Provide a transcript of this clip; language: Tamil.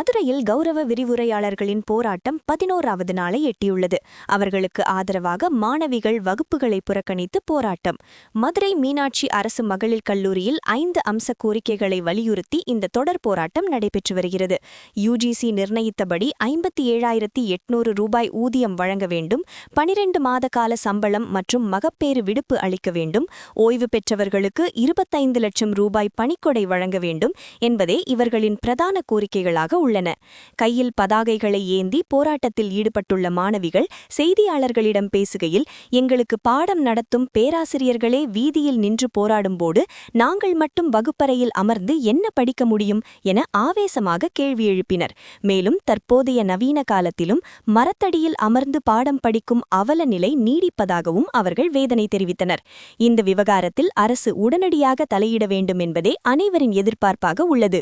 மதுரையில் கௌரவ விரிவுரையாளர்களின் போராட்டம் 11வது நாளை எட்டியுள்ளது. அவர்களுக்கு ஆதரவாக மாணவிகள் வகுப்புகளை புறக்கணித்து போராட்டம். மதுரை மீனாட்சி அரசு மகளிர் கல்லூரியில் 5 அம்ச கோரிக்கைகளை வலியுறுத்தி இந்த தொடர் போராட்டம் நடைபெற்று வருகிறது. யுஜிசி நிர்ணயித்தபடி 57,800 ரூபாய் ஊதியம் வழங்க வேண்டும், 12 மாத கால சம்பளம் மற்றும் மகப்பேறு விடுப்பு அளிக்க வேண்டும், ஓய்வு பெற்றவர்களுக்கு 25 லட்சம் ரூபாய் பணிக்கொடை வழங்க வேண்டும் என்பதே இவர்களின் பிரதான கோரிக்கைகளாக உள்ளன. கையில் பதாகைகளை ஏந்தி போராட்டத்தில் ஈடுபட்டுள்ள மாணவிகள் செய்தியாளர்களிடம் பேசுகையில், எங்களுக்கு பாடம் நடத்தும் பேராசிரியர்களே வீதியில் நின்று போராடும்போது நாங்கள் மட்டும் வகுப்பறையில் அமர்ந்து என்ன படிக்க முடியும் என ஆவேசமாக கேள்வி எழுப்பினர். மேலும் தற்போதைய நவீன காலத்திலும் மரத்தடியில் அமர்ந்து பாடம் படிக்கும் அவல நிலை நீடிப்பதாகவும் அவர்கள் வேதனை தெரிவித்தனர். இந்த விவகாரத்தில் அரசு உடனடியாக தலையிட வேண்டும் என்பதே அனைவரின் எதிர்பார்ப்பாக உள்ளது.